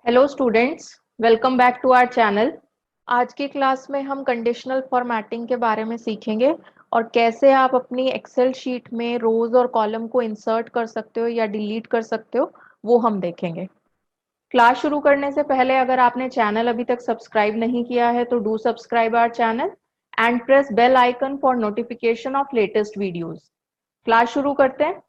Hello students, welcome back to our channel. आज की class में हम कंडीशनल फॉर्मेटिंग के बारे में सीखेंगे और कैसे आप अपनी एक्सेल शीट में रोज और कॉलम को इंसर्ट कर सकते हो या डिलीट कर सकते हो, वो हम देखेंगे। क्लास शुरू करने से पहले अगर आपने चैनल अभी तक सब्सक्राइब नहीं किया है तो do subscribe our channel and press bell icon for notification of latest videos. Class शुरू करते हैं।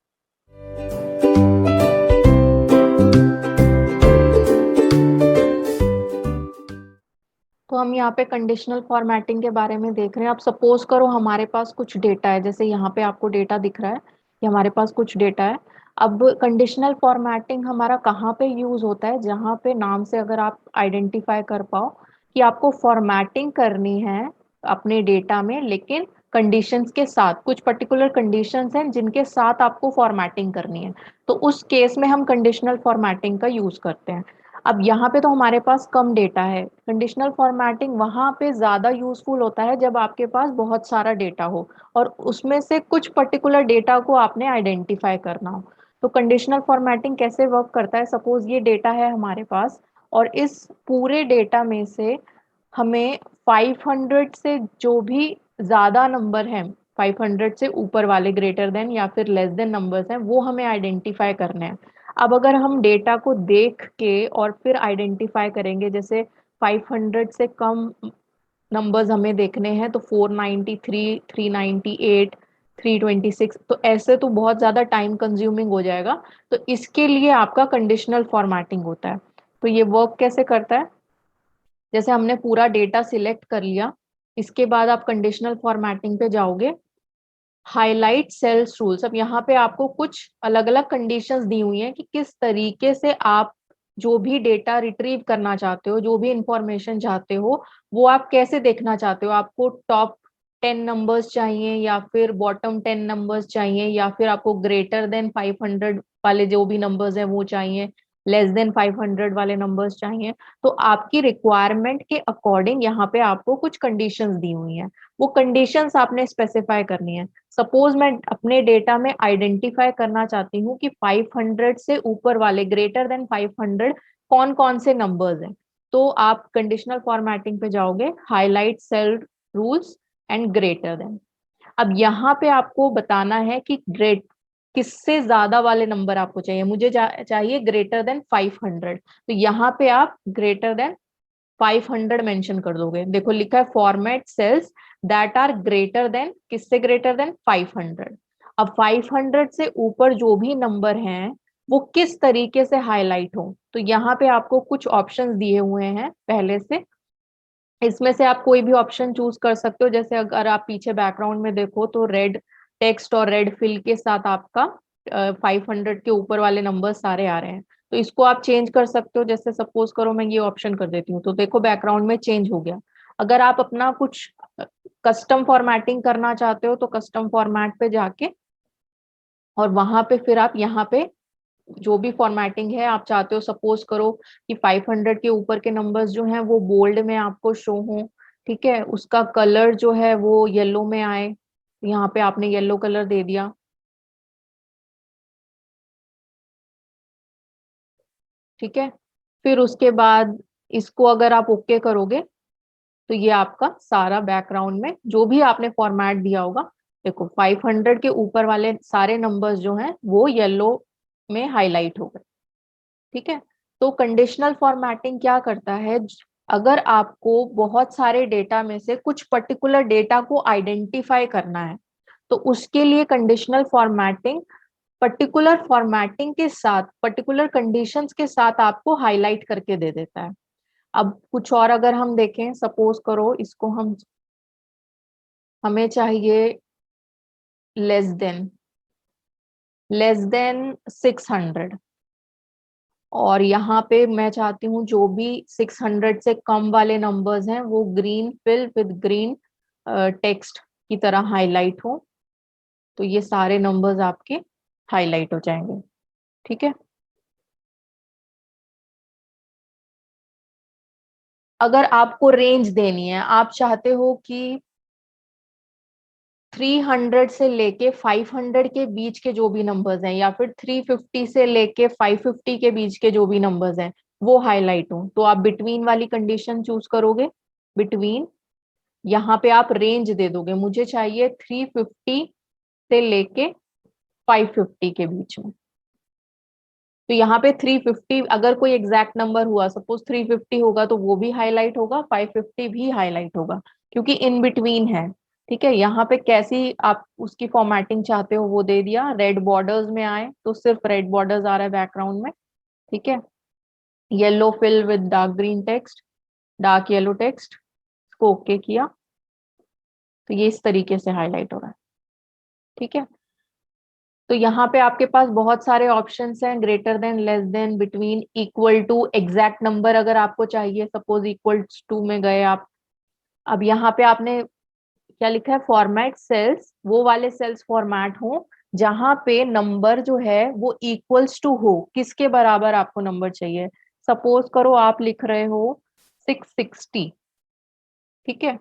तो हम यहाँ पे कंडीशनल फॉर्मेटिंग के बारे में देख रहे हैं। अब सपोज करो हमारे पास कुछ डेटा है, जैसे यहाँ पे आपको डेटा दिख रहा है कि हमारे पास कुछ डेटा है। अब कंडीशनल फॉर्मेटिंग हमारा कहाँ पे यूज होता है, जहाँ पे नाम से अगर आप आइडेंटिफाई कर पाओ कि आपको फॉर्मेटिंग करनी है अपने डेटा में, लेकिन कंडीशंस के साथ, कुछ पर्टिकुलर कंडीशंस हैं जिनके साथ आपको फॉर्मेटिंग करनी है, तो उस केस में हम कंडीशनल फॉर्मेटिंग का यूज करते हैं। अब यहाँ पे तो हमारे पास कम डेटा है। कंडीशनल फॉर्मेटिंग वहां पे ज्यादा यूजफुल होता है जब आपके पास बहुत सारा डेटा हो और उसमें से कुछ पर्टिकुलर डेटा को आपने आइडेंटिफाई करना हो। तो कंडीशनल फॉर्मेटिंग कैसे वर्क करता है, सपोज ये डेटा है हमारे पास और इस पूरे डेटा में से हमें 500 से जो भी ज्यादा नंबर हैं, 500 से ऊपर वाले ग्रेटर देन या फिर लेस देन नंबर्स हैं, वो हमें आइडेंटिफाई करने हैं। अब अगर हम डेटा को देख के और फिर आइडेंटिफाई करेंगे, जैसे 500 से कम नंबर्स हमें देखने हैं तो 493, 398, 326, तो ऐसे तो बहुत ज्यादा टाइम कंज्यूमिंग हो जाएगा। तो इसके लिए आपका कंडीशनल फॉर्मेटिंग होता है। तो ये वर्क कैसे करता है, जैसे हमने पूरा डेटा सिलेक्ट कर लिया, इसके बाद आप कंडीशनल फॉर्मेटिंग पे जाओगे, हाईलाइट सेल्स रूल्स। अब यहाँ पे आपको कुछ अलग अलग कंडीशंस दी हुई हैं कि किस तरीके से आप जो भी डेटा रिट्रीव करना चाहते हो, जो भी इंफॉर्मेशन चाहते हो, वो आप कैसे देखना चाहते हो। आपको टॉप 10 नंबर्स चाहिए या फिर बॉटम 10 नंबर्स चाहिए, या फिर आपको ग्रेटर देन 500 वाले जो भी नंबर्स हैं वो चाहिए, लेस देन 500 वाले नंबर्स चाहिए। तो आपकी रिक्वायरमेंट के अकॉर्डिंग यहाँ पे आपको कुछ कंडीशंस दी हुई हैं, वो कंडीशंस आपने स्पेसिफाई करनी है। सपोज मैं अपने डेटा में आइडेंटिफाई करना चाहती हूँ कि 500 से ऊपर वाले, ग्रेटर देन 500, कौन कौन से नंबर्स हैं। तो आप कंडीशनल फॉर्मेटिंग पे जाओगे, highlight cell rules and greater than. अब यहाँ पे आपको बताना है कि ग्रेट किससे ज्यादा वाले नंबर आपको चाहिए। मुझे चाहिए ग्रेटर देन 500, तो यहाँ पे आप ग्रेटर देन 500 मेंशन कर दोगे। देखो लिखा है format cells that are greater than, किससे ग्रेटर देन 500। अब 500 से ऊपर जो भी नंबर हैं वो किस तरीके से हाईलाइट हो, तो यहाँ पे आपको कुछ ऑप्शंस दिए हुए हैं पहले से। इसमें से आप कोई भी ऑप्शन चूज कर सकते हो। जैसे अगर आप पीछे बैकग्राउंड में देखो तो रेड टेक्स्ट और रेड फिल के साथ आपका 500 के ऊपर वाले नंबर सारे आ रहे हैं, तो इसको आप चेंज कर सकते हो। जैसे सपोज करो मैं ये ऑप्शन कर देती हूँ, तो देखो बैकग्राउंड में चेंज हो गया। अगर आप अपना कुछ कस्टम फॉर्मेटिंग करना चाहते हो तो कस्टम फॉर्मेट पे जाके और वहां पे फिर आप यहाँ पे जो भी फॉर्मेटिंग है आप चाहते हो, सपोज करो कि 500 के ऊपर के नंबर्स जो हैं वो बोल्ड में आपको शो हो, ठीक है, उसका कलर जो है वो येलो में आए, यहाँ पे आपने येलो कलर दे दिया, ठीक है। फिर उसके बाद इसको अगर आप ओके करोगे तो ये आपका सारा बैकग्राउंड में जो भी आपने फॉर्मेट दिया होगा, देखो 500 के ऊपर वाले सारे नंबर्स जो हैं वो येलो में हाईलाइट हो गए, ठीक है। तो कंडीशनल फॉर्मेटिंग क्या करता है, अगर आपको बहुत सारे डेटा में से कुछ पर्टिकुलर डेटा को आइडेंटिफाई करना है तो उसके लिए कंडीशनल फॉर्मेटिंग पर्टिकुलर फॉर्मेटिंग के साथ, पर्टिकुलर कंडीशंस के साथ आपको हाईलाइट करके दे देता है। अब कुछ और अगर हम देखें, सपोज करो इसको हम, हमें चाहिए लेस देन 600, और यहाँ पे मैं चाहती हूँ जो भी 600 से कम वाले नंबर्स हैं वो green fill with green text की तरह हाईलाइट हो, तो ये सारे नंबर्स आपके हाईलाइट हो जाएंगे, ठीक है। अगर आपको रेंज देनी है, आप चाहते हो कि 300 से लेके 500 के बीच के जो भी नंबर्स हैं, या फिर 350 से लेके 550 के बीच के जो भी नंबर्स हैं, वो हाईलाइट हो, तो आप बिटवीन वाली कंडीशन चूज करोगे, बिटवीन। यहाँ पे आप रेंज दे दोगे, मुझे चाहिए 350 से लेके 550 के बीच में। तो यहाँ पे 350 अगर कोई एग्जैक्ट नंबर हुआ, सपोज 350 होगा, तो वो भी हाईलाइट होगा, 550 भी हाईलाइट होगा, क्योंकि इन बिटवीन है। ठीक है, यहाँ पे कैसी आप उसकी फॉर्मेटिंग चाहते हो वो दे दिया। रेड बॉर्डर्स में आए तो सिर्फ रेड बॉर्डर्स आ रहा है बैकग्राउंड में। ठीक है, yellow fill with dark green text, dark yellow text, इसको ओके किया, तो ये इस तरीके से हाईलाइट हो रहा है। ठीक है, तो यहाँ पे आपके पास बहुत सारे ऑप्शंस हैं, greater than, less than, between, equal to, exact number अगर आपको चाहिए, सपोज इक्वल टू में गए आप। अब यहाँ पे आपने क्या लिखा है, फॉर्मेट सेल्स, वो वाले सेल्स फॉर्मेट हो जहां पे नंबर जो है वो इक्वल्स टू हो, किसके बराबर आपको नंबर चाहिए। सपोज करो आप लिख रहे हो 660। ठीक है,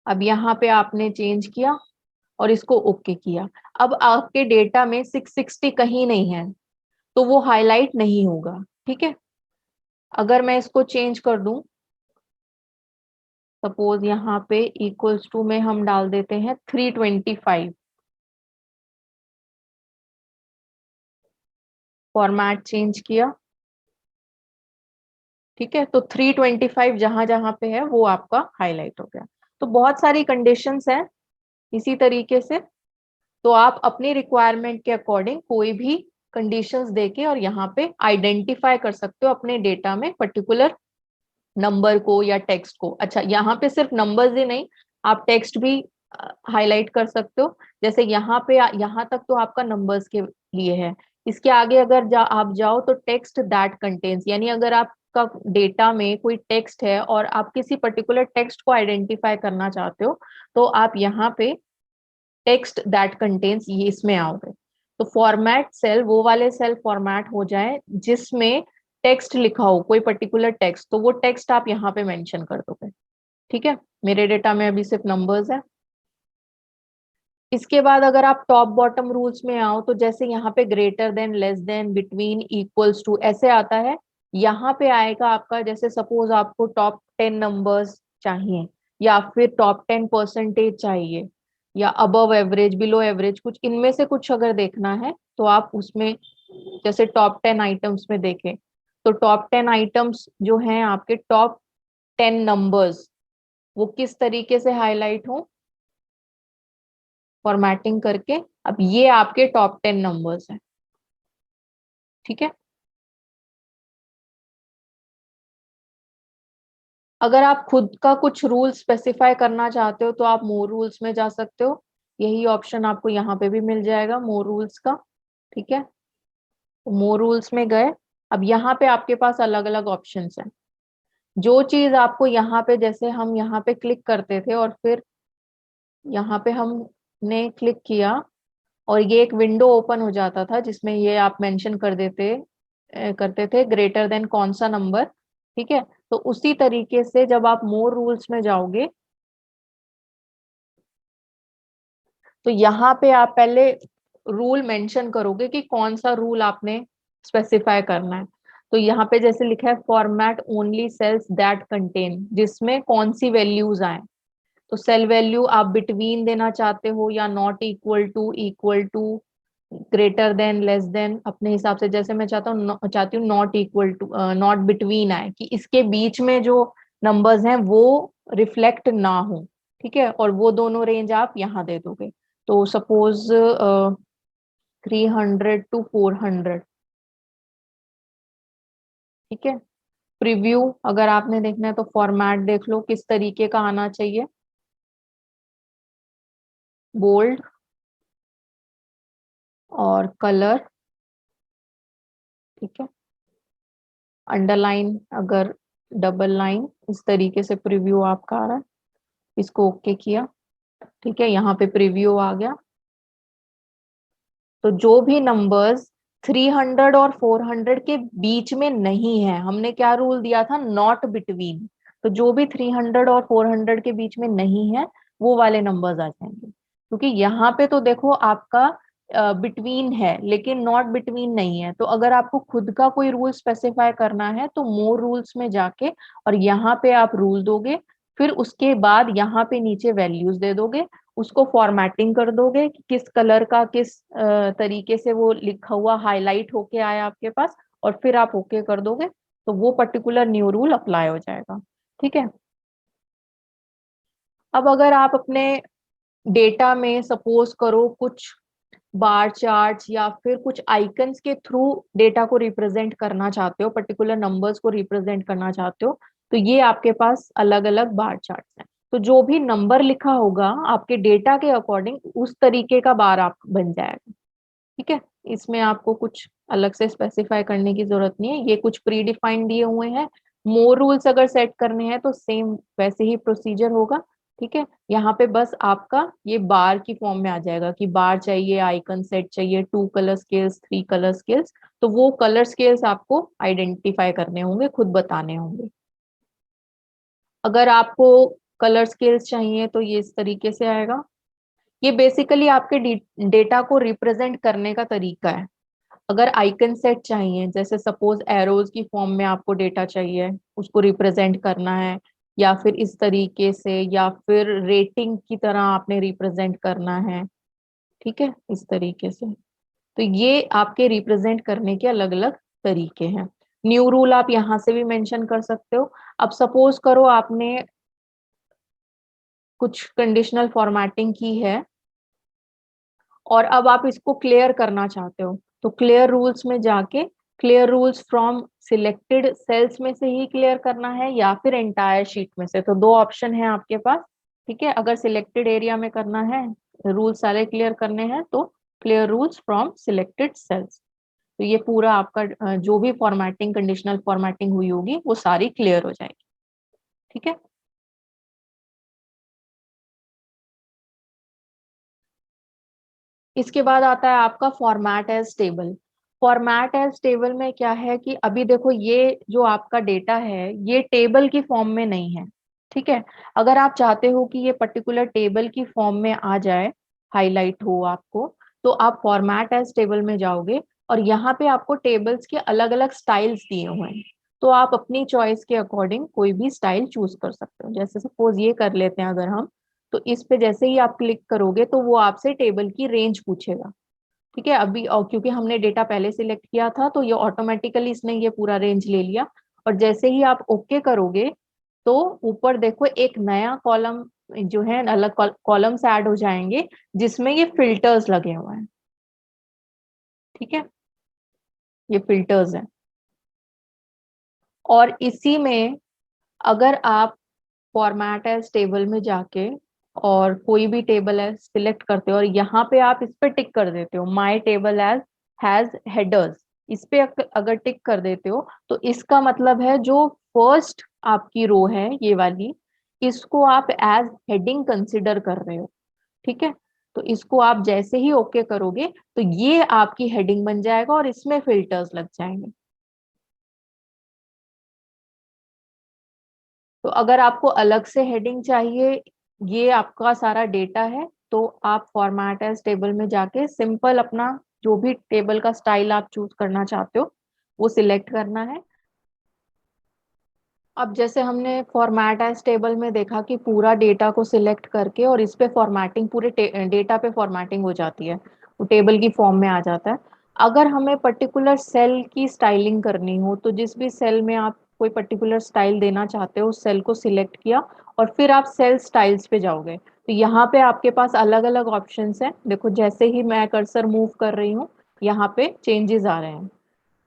अब यहाँ पे आपने चेंज किया और इसको ओके किया। अब आपके डेटा में 660 कहीं नहीं है, तो वो हाईलाइट नहीं होगा। ठीक है, अगर मैं इसको चेंज कर दूं, सपोज यहाँ पे इक्वल्स टू में हम डाल देते हैं 325, फॉर्मेट चेंज किया। ठीक है, तो 325 जहां जहां पे है वो आपका हाईलाइट हो गया। तो बहुत सारी कंडीशंस हैं इसी तरीके से, तो आप अपनी रिक्वायरमेंट के अकॉर्डिंग कोई भी कंडीशंस देके और यहाँ पे आइडेंटिफाई कर सकते हो अपने डेटा में पर्टिकुलर नंबर को या टेक्स्ट को। अच्छा, यहाँ पे सिर्फ नंबर्स ही नहीं, आप टेक्स्ट भी हाईलाइट कर सकते हो। जैसे यहाँ पे यहाँ तक तो आपका नंबर्स के लिए है, इसके आगे अगर आप जाओ तो टेक्स्ट दैट कंटेन्स, यानी अगर आपका डेटा में कोई टेक्स्ट है और आप किसी पर्टिकुलर टेक्स्ट को आइडेंटिफाई करना चाहते हो, तो आप यहाँ पे टेक्स्ट दैट कंटेन्स ये इसमें आओगे। तो फॉर्मेट सेल वो वाले सेल फॉर्मेट हो जाए जिसमें टेक्स्ट लिखा हो, कोई पर्टिकुलर टेक्स्ट, तो वो टेक्स्ट आप यहाँ पे मेंशन कर दोगे। ठीक है, मेरे डेटा में अभी सिर्फ नंबर्स है। इसके बाद अगर आप टॉप बॉटम रूल्स में आओ, तो जैसे यहाँ पे greater than, less than, between, equals to ऐसे आता है। यहाँ पे आएगा आपका, जैसे सपोज आपको टॉप 10 नंबर्स चाहिए, या फिर टॉप 10% चाहिए, या अबव एवरेज, बिलो एवरेज, कुछ इनमें से कुछ अगर देखना है तो आप उसमें जैसे टॉप 10 आइटम्स में देखें, तो टॉप 10 आइटम्स जो हैं आपके, टॉप 10 नंबर्स वो किस तरीके से हाईलाइट हो, फॉर्मेटिंग करके। अब ये आपके टॉप 10 नंबर्स हैं। ठीक है, अगर आप खुद का कुछ रूल स्पेसिफाई करना चाहते हो तो आप मोर रूल्स में जा सकते हो, यही ऑप्शन आपको यहाँ पे भी मिल जाएगा, मोर रूल्स का। ठीक है, तो मोर रूल्स में गए। अब यहाँ पे आपके पास अलग अलग ऑप्शंस हैं। जो चीज आपको यहाँ पे, जैसे हम यहाँ पे क्लिक करते थे और फिर यहाँ पे हमने क्लिक किया और ये एक विंडो ओपन हो जाता था जिसमें ये आप मेंशन कर देते करते थे ग्रेटर देन कौन सा नंबर। ठीक है, तो उसी तरीके से जब आप मोर रूल्स में जाओगे, तो यहाँ पे आप पहले रूल मेंशन करोगे कि कौन सा रूल आपने स्पेसिफाई करना है। तो यहाँ पे जैसे लिखा है format only cells that contain, जिसमें कौन सी वैल्यूज आए। तो सेल वैल्यू आप बिटवीन देना चाहते हो, या not equal to, equal to, greater than, less than, अपने हिसाब से। जैसे मैं चाहती हूँ not equal to, not between आए, कि इसके बीच में जो नंबर्स हैं वो रिफ्लेक्ट ना हो। ठीक है, और वो दोनों रेंज आप यहाँ दे दोगे। तो सपोज 300 to 400। ठीक है, प्रीव्यू अगर आपने देखना है तो फॉर्मेट देख लो किस तरीके का आना चाहिए, बोल्ड और कलर। ठीक है, अंडरलाइन, अगर डबल लाइन, इस तरीके से प्रीव्यू आपका आ रहा है, इसको ओके किया। ठीक है, यहाँ पे प्रीव्यू आ गया। तो जो भी नंबर्स 300 और 400 के बीच में नहीं है, हमने क्या रूल दिया था, नॉट बिटवीन। तो जो भी 300 और 400 के बीच में नहीं है वो वाले नंबर्स आ जाएंगे, क्योंकि यहाँ पे तो देखो आपका बिटवीन है लेकिन नॉट बिटवीन नहीं है। तो अगर आपको खुद का कोई रूल स्पेसिफाई करना है तो मोर रूल्स में जाके और यहाँ पे आप रूल दोगे, फिर उसके बाद यहाँ पे नीचे वैल्यूज दे दोगे, उसको फॉर्मेटिंग कर दोगे कि किस कलर का किस तरीके से वो लिखा हुआ हाईलाइट होके आया आपके पास, और फिर आप ओके कर दोगे तो वो पर्टिकुलर न्यू रूल अप्लाई हो जाएगा। ठीक है। अब अगर आप अपने डेटा में सपोज करो कुछ बार चार्ट्स या फिर कुछ आइकन्स के थ्रू डेटा को रिप्रेजेंट करना चाहते हो, पर्टिकुलर नंबर्स को रिप्रेजेंट करना चाहते हो, तो ये आपके पास अलग अलग बार चार्ट्स हैं। तो जो भी नंबर लिखा होगा आपके डेटा के अकॉर्डिंग उस तरीके का बार आप बन जाएगा। ठीक है। इसमें आपको कुछ अलग से स्पेसिफाई करने की जरूरत नहीं है, ये कुछ प्री डिफाइंड दिए हुए हैं। मोर रूल्स अगर सेट करने हैं तो सेम वैसे ही प्रोसीजर होगा। ठीक है। यहाँ पे बस आपका ये बार की फॉर्म में आ जाएगा कि बार चाहिए, आइकन सेट चाहिए, 2 कलर स्केल्स, 3 कलर स्केल्स, तो वो कलर स्केल्स आपको आइडेंटिफाई करने होंगे, खुद बताने होंगे। अगर आपको कलर स्केल्स चाहिए तो ये इस तरीके से आएगा। ये बेसिकली आपके डेटा को रिप्रेजेंट करने का तरीका है। अगर आइकन सेट चाहिए, जैसे सपोज एरोज की फॉर्म में आपको डेटा चाहिए, उसको रिप्रेजेंट करना है, या फिर इस तरीके से, या फिर रेटिंग की तरह आपने रिप्रेजेंट करना है। ठीक है, इस तरीके से। तो ये आपके रिप्रेजेंट करने के अलग अलग तरीके हैं। न्यू रूल आप यहाँ से भी मेंशन कर सकते हो। अब सपोज करो आपने कुछ कंडीशनल फॉर्मेटिंग की है और अब आप इसको क्लियर करना चाहते हो, तो क्लियर रूल्स में जाके clear rules from selected cells में से ही क्लियर करना है या फिर एंटायर शीट में से, तो दो ऑप्शन है आपके पास। ठीक है। अगर सिलेक्टेड एरिया में करना है, रूल सारे क्लियर करने हैं, तो clear rules from selected cells. तो ये पूरा आपका जो भी फॉर्मेटिंग कंडीशनल फॉर्मेटिंग हुई होगी वो सारी क्लियर हो जाएगी। ठीक है। इसके बाद आता है आपका format as table. Format as table में क्या है कि अभी देखो ये जो आपका डेटा है ये टेबल की फॉर्म में नहीं है। ठीक है। अगर आप चाहते हो कि ये पर्टिकुलर टेबल की फॉर्म में आ जाए, हाईलाइट हो आपको, तो आप फॉर्मेट एज टेबल में जाओगे और यहाँ पे आपको टेबल्स के अलग अलग स्टाइल्स दिए हुए हैं। तो आप अपनी चॉइस के अकॉर्डिंग कोई भी स्टाइल चूज कर सकते हो। जैसे सपोज ये कर लेते हैं अगर हम, तो इस पे जैसे ही आप क्लिक करोगे तो वो आपसे टेबल की रेंज पूछेगा। ठीक है। अभी और क्योंकि हमने डेटा पहले सिलेक्ट किया था तो ये ऑटोमेटिकली इसने ये पूरा रेंज ले लिया। और जैसे ही आप ओके करोगे तो ऊपर देखो एक नया कॉलम जो है, अलग कॉलम्स ऐड हो जाएंगे जिसमें ये फिल्टर्स लगे हुए हैं। ठीक है। ये फिल्टर्स हैं। और इसी में अगर आप फॉर्मेट एज टेबल में जाके और कोई भी टेबल है सिलेक्ट करते हो और यहाँ पे आप इस पे टिक कर देते हो, my table as has headers, इस पे अगर टिक कर देते हो तो इसका मतलब है जो फर्स्ट आपकी रो है ये वाली, इसको आप एज हेडिंग कंसिडर कर रहे हो। ठीक है। तो इसको आप जैसे ही ओके करोगे तो ये आपकी हेडिंग बन जाएगा और इसमें फिल्टर्स लग जाएंगे। तो अगर आपको अलग से हेडिंग चाहिए, ये आपका सारा डेटा है, तो आप फॉर्मेट एज टेबल में जाके सिंपल अपना जो भी टेबल का स्टाइल आप चूज करना चाहते हो वो सिलेक्ट करना है। अब जैसे हमने फॉर्मेट एज टेबल में देखा कि पूरा डेटा को सिलेक्ट करके और इस पे फॉर्मेटिंग पूरे डेटा पे फॉर्मेटिंग हो जाती है, वो टेबल की फॉर्म में आ जाता है। अगर हमें पर्टिकुलर सेल की स्टाइलिंग करनी हो तो जिस भी सेल में आप कोई पर्टिकुलर स्टाइल देना चाहते हो उस सेल को सिलेक्ट किया और फिर आप सेल स्टाइल्स पे जाओगे, तो यहाँ पे आपके पास अलग अलग ऑप्शंस हैं। देखो जैसे ही मैं कर्सर मूव कर रही हूँ यहाँ पे चेंजेस आ रहे हैं।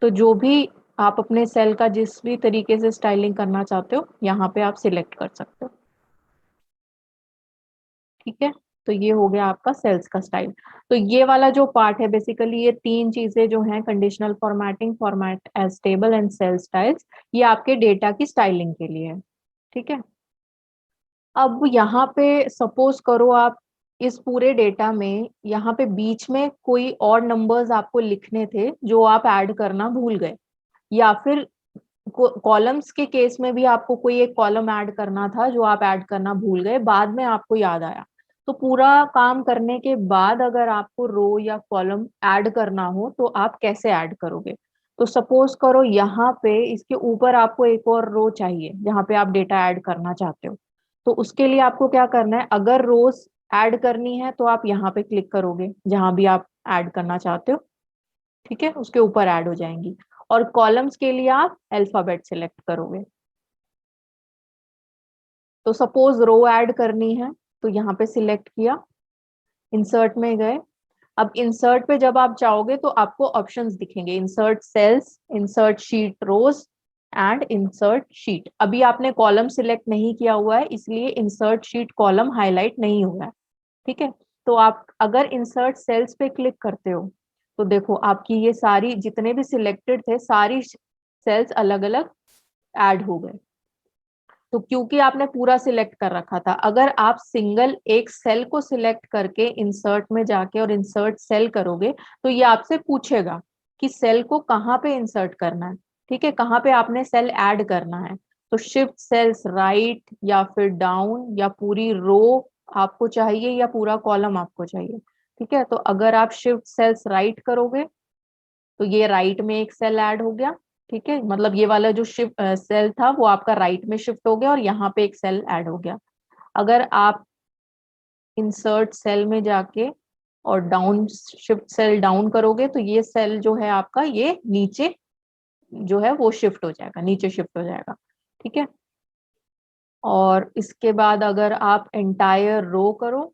तो जो भी आप अपने सेल का जिस भी तरीके से स्टाइलिंग करना चाहते हो यहाँ पे आप सिलेक्ट कर सकते हो। ठीक है। तो ये हो गया आपका सेल्स का स्टाइल। तो ये वाला जो पार्ट है बेसिकली ये तीन चीजें जो हैं, conditional formatting, format as table and cell styles, ये आपके डेटा की स्टाइलिंग के लिए है। ठीक है। अब यहाँ पे सपोज करो आप इस पूरे डेटा में यहाँ पे बीच में कोई और नंबर्स आपको लिखने थे जो आप ऐड करना भूल गए, या फिर कॉलम्स के केस में भी आपको कोई एक कॉलम ऐड करना था जो आप ऐड करना भूल गए, बाद में आपको याद आया। तो पूरा काम करने के बाद अगर आपको रो या कॉलम ऐड करना हो तो आप कैसे ऐड करोगे? तो सपोज करो यहाँ पे इसके ऊपर आपको एक और रो चाहिए जहाँ पे आप डेटा ऐड करना चाहते हो। तो उसके लिए आपको क्या करना है, अगर रोज ऐड करनी है तो आप यहाँ पे क्लिक करोगे जहां भी आप ऐड करना चाहते हो, ठीक है, उसके ऊपर ऐड हो जाएंगी। और कॉलम्स के लिए आप अल्फाबेट सिलेक्ट करोगे। तो सपोज रो ऐड करनी है तो यहाँ पे सिलेक्ट किया, इंसर्ट में गए। अब इंसर्ट पे जब आप जाओगे तो आपको ऑप्शंस दिखेंगे, insert cells, insert sheet rows and insert sheet. अभी आपने कॉलम सिलेक्ट नहीं किया हुआ है इसलिए इंसर्ट शीट कॉलम हाईलाइट नहीं हुआ है, ठीक है। तो आप अगर इंसर्ट सेल्स पे क्लिक करते हो तो देखो आपकी ये सारी जितने भी सिलेक्टेड थे सारी सेल्स अलग अलग ऐड हो गए। तो क्योंकि आपने पूरा सिलेक्ट कर रखा था, अगर आप सिंगल एक सेल को सिलेक्ट करके इंसर्ट में जाके और इंसर्ट सेल करोगे तो ये आपसे पूछेगा कि सेल को कहाँ पे इंसर्ट करना है, ठीक है, कहाँ पे आपने सेल ऐड करना है। तो शिफ्ट सेल्स राइट या फिर डाउन या पूरी रो आपको चाहिए या पूरा कॉलम आपको चाहिए, ठीक है। तो अगर आप शिफ्ट सेल्स राइट करोगे तो ये राइट में एक सेल ऐड हो गया, ठीक है, मतलब ये वाला जो शिफ्ट सेल था वो आपका राइट में शिफ्ट हो गया और यहाँ पे एक सेल ऐड हो गया। अगर आप इंसर्ट सेल में जाके और डाउन शिफ्ट सेल डाउन करोगे तो ये सेल जो है आपका ये नीचे जो है वो शिफ्ट हो जाएगा, नीचे शिफ्ट हो जाएगा, ठीक है। और इसके बाद अगर आप एंटायर रो करो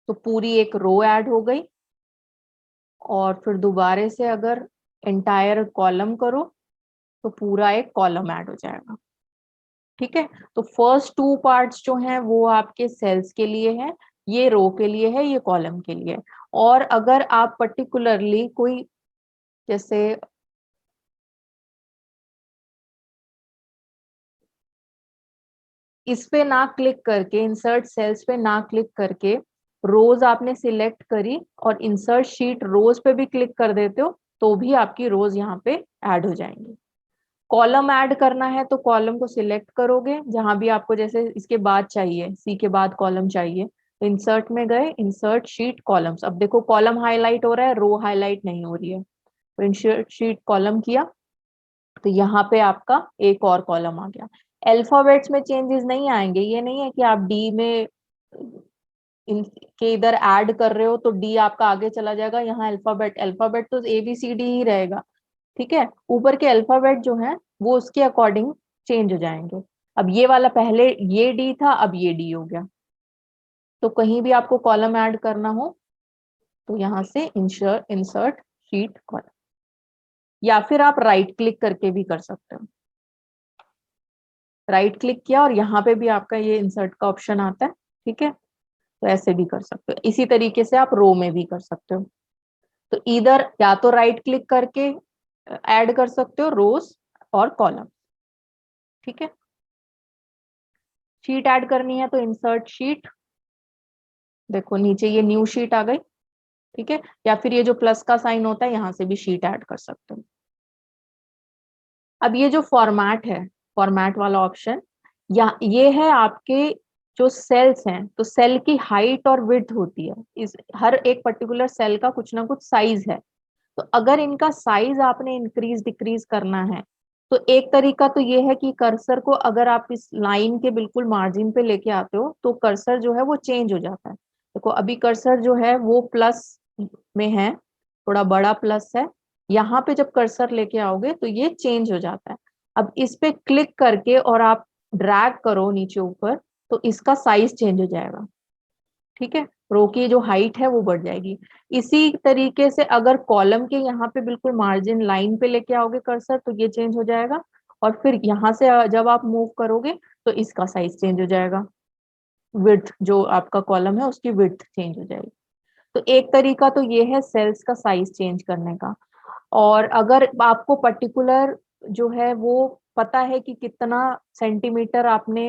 तो पूरी एक रो ऐड हो गई। और फिर दोबारा से अगर एंटायर कॉलम करो तो पूरा एक कॉलम ऐड हो जाएगा, ठीक है। तो फर्स्ट टू पार्ट्स जो हैं वो आपके सेल्स के लिए है, ये रो के लिए है, ये कॉलम के लिए है। और अगर आप पर्टिकुलरली कोई जैसे इस पे ना क्लिक करके, इंसर्ट सेल्स पे ना क्लिक करके रोज आपने सिलेक्ट करी और इंसर्ट शीट रोज पे भी क्लिक कर देते हो तो भी आपकी रोज यहाँ पे ऐड हो जाएंगी। कॉलम ऐड करना है तो कॉलम को सिलेक्ट करोगे जहां भी आपको, जैसे इसके बाद चाहिए, सी के बाद कॉलम चाहिए तो इंसर्ट में गए, इंसर्ट शीट कॉलम्स। अब देखो कॉलम हाईलाइट हो रहा है, रो हाईलाइट नहीं हो रही है। तो इंसर्ट शीट कॉलम किया तो यहाँ पे आपका एक और कॉलम आ गया। अल्फाबेट्स में चेंजेस नहीं आएंगे, ये नहीं है कि आप डी में इनके इधर ऐड कर रहे हो तो डी आपका आगे चला जाएगा, यहाँ अल्फाबेट अल्फाबेट तो ए बी सी डी ही रहेगा, ठीक है। ऊपर के अल्फाबेट जो है वो उसके अकॉर्डिंग चेंज हो जाएंगे। अब ये वाला पहले ये डी था, अब ये डी हो गया। तो कहीं भी आपको कॉलम ऐड करना हो तो यहाँ से इंसर्ट इंसर्ट शीट कॉलम, या फिर आप राइट क्लिक करके भी कर सकते हो। राइट क्लिक किया और यहाँ पे भी आपका ये इंसर्ट का ऑप्शन आता है, ठीक है। तो ऐसे भी कर सकते हो, इसी तरीके से आप रो में भी कर सकते हो। तो इधर या तो राइट क्लिक करके ऐड कर सकते हो रोज और कॉलम, ठीक है। शीट ऐड करनी है तो इंसर्ट शीट, देखो नीचे ये न्यू शीट आ गई, ठीक है। या फिर ये जो प्लस का साइन होता है यहाँ से भी शीट ऐड कर सकते हो। अब ये जो फॉर्मेट है, फॉर्मेट वाला ऑप्शन, या ये है आपके जो सेल्स हैं, तो सेल की हाइट और विड्थ होती है, इस हर एक पर्टिकुलर सेल का कुछ ना कुछ साइज है। तो अगर इनका साइज आपने इंक्रीज डिक्रीज करना है तो एक तरीका तो ये है कि कर्सर को अगर आप इस लाइन के बिल्कुल मार्जिन पे लेके आते हो तो कर्सर जो है वो चेंज हो जाता है। देखो अभी कर्सर जो है वो प्लस में है, थोड़ा बड़ा प्लस है, यहाँ पे जब कर्सर लेके आओगे तो ये चेंज हो जाता है। अब इस पे क्लिक करके और आप ड्रैग करो नीचे ऊपर तो इसका साइज चेंज हो जाएगा, ठीक है। रो की जो हाइट है वो बढ़ जाएगी। इसी तरीके से अगर कॉलम के यहाँ पे बिल्कुल मार्जिन लाइन पे लेके आओगे कर्सर तो ये चेंज हो जाएगा। और फिर यहाँ से जब आप मूव करोगे तो इसका साइज चेंज हो जाएगा, विड्थ जो आपका कॉलम है उसकी विड्थ चेंज हो जाएगी। तो एक तरीका तो ये है सेल्स का साइज चेंज करने का। और अगर आपको पर्टिकुलर जो है वो पता है कि कितना सेंटीमीटर आपने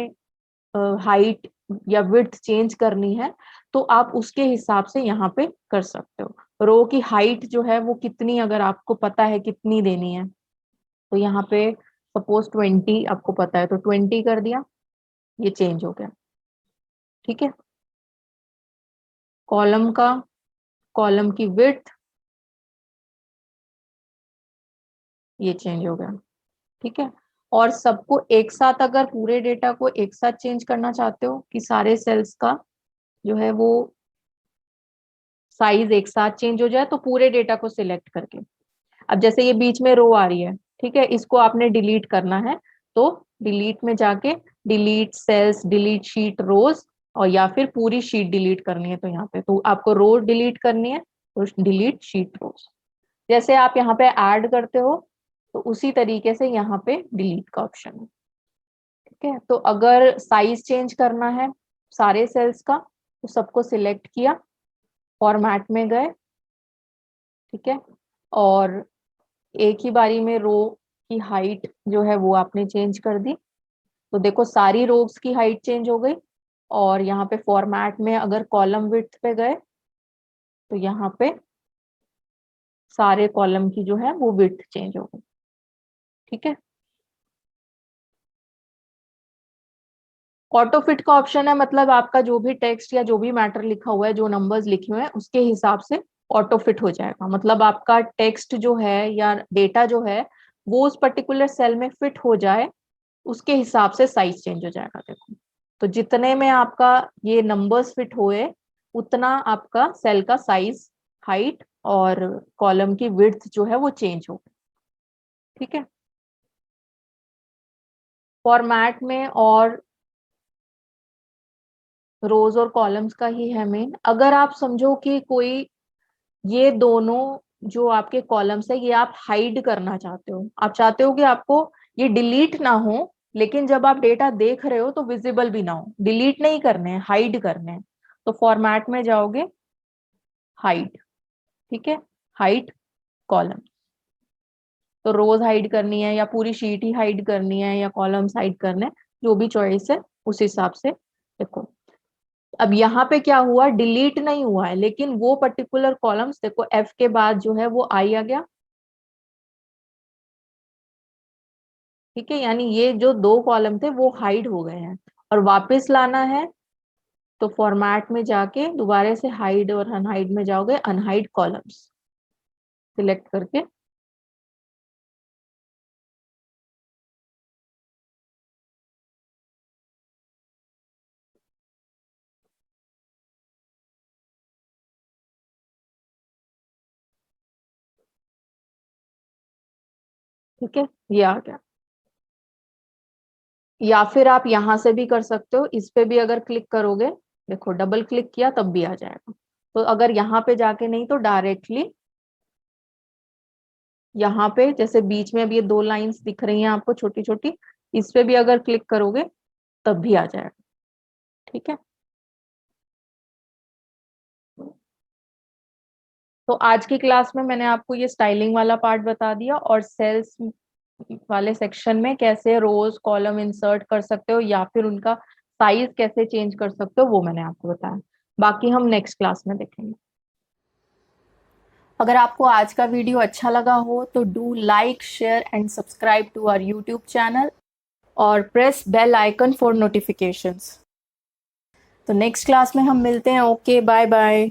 हाइट या विड्थ चेंज करनी है तो आप उसके हिसाब से यहाँ पे कर सकते हो। रो की हाइट जो है वो कितनी, अगर आपको पता है कितनी देनी है तो यहाँ पे सपोज 20 आपको पता है तो 20 कर दिया, ये चेंज हो गया, ठीक है। कॉलम का, कॉलम की विड्थ ये चेंज हो गया। ठीक है, और सबको एक साथ, अगर पूरे डेटा को एक साथ चेंज करना चाहते हो कि सारे सेल्स का जो है वो साइज एक साथ चेंज हो जाए, तो पूरे डेटा को सिलेक्ट करके, अब जैसे ये बीच में रो आ रही है, ठीक है, इसको आपने डिलीट करना है, तो डिलीट में जाके डिलीट सेल्स, डिलीट शीट रोज, और या फिर पूरी शीट डिलीट करनी है, तो यहाँ पे तो आपको रो डिलीट करनी है, तो डिलीट शीट रोज। जैसे आप यहाँ पे ऐड करते हो, तो उसी तरीके से यहाँ पे डिलीट का ऑप्शन है। ठीक है, तो अगर साइज चेंज करना है सारे सेल्स का, तो सबको सिलेक्ट किया, फॉर्मेट में गए, ठीक है, और एक ही बारी में रो की हाइट जो है वो आपने चेंज कर दी, तो देखो सारी रोज की हाइट चेंज हो गई। और यहाँ पे फॉर्मेट में अगर कॉलम विड्थ पे गए, तो यहाँ पे सारे कॉलम की जो है वो विड्थ चेंज हो गई। ठीक है, ऑटो फिट का ऑप्शन है, मतलब आपका जो भी टेक्स्ट या जो भी मैटर लिखा हुआ है, जो नंबर्स लिखे हुए हैं उसके हिसाब से ऑटो फिट हो जाएगा, मतलब आपका टेक्स्ट जो है या डेटा जो है वो उस पर्टिकुलर सेल में फिट हो जाए, उसके हिसाब से साइज चेंज हो जाएगा। देखो, तो जितने में आपका ये नंबर्स फिट हुए, उतना आपका सेल का साइज, हाइट और कॉलम की विड्थ जो है वो चेंज होगा। ठीक है, फॉर्मेट में और रोज और कॉलम्स का ही है मेन। अगर आप समझो कि कोई ये दोनों जो आपके कॉलम्स है ये आप हाइड करना चाहते हो, आप चाहते हो कि आपको ये डिलीट ना हो, लेकिन जब आप डेटा देख रहे हो तो विजिबल भी ना हो, डिलीट नहीं करने हैं, हाइड करने हैं, तो फॉर्मेट में जाओगे, हाइड। ठीक है, हाइड कॉलम, तो रोज हाइड करनी है या पूरी शीट ही हाइड करनी है या कॉलम्स हाइड करने हैं, जो भी चॉइस है उस हिसाब से। देखो, अब यहाँ पे क्या हुआ, डिलीट नहीं हुआ है, लेकिन वो पर्टिकुलर कॉलम्स, देखो एफ के बाद जो है वो आई आ गया। ठीक है, यानी ये जो दो कॉलम थे वो हाइड हो गए हैं, और वापस लाना है तो फॉर्मेट में जाके दोबारा से हाइड और अनहाइड में जाओगे, अनहाइड कॉलम्स सिलेक्ट करके। ठीक है, ये आ गया। या फिर आप यहां से भी कर सकते हो, इस पे भी अगर क्लिक करोगे, देखो डबल क्लिक किया तब भी आ जाएगा। तो अगर यहाँ पे जाके नहीं, तो डायरेक्टली यहाँ पे जैसे बीच में अब ये दो लाइंस दिख रही हैं आपको छोटी छोटी, इस पे भी अगर क्लिक करोगे तब भी आ जाएगा। ठीक है, तो आज की क्लास में मैंने आपको ये स्टाइलिंग वाला पार्ट बता दिया, और सेल्स वाले सेक्शन में कैसे रोज कॉलम इंसर्ट कर सकते हो या फिर उनका साइज कैसे चेंज कर सकते हो वो मैंने आपको बताया। बाकी हम नेक्स्ट क्लास में देखेंगे। अगर आपको आज का वीडियो अच्छा लगा हो तो do like, share and subscribe to our YouTube channel, और press bell icon for notifications. तो नेक्स्ट क्लास में हम मिलते हैं। Okay, bye bye.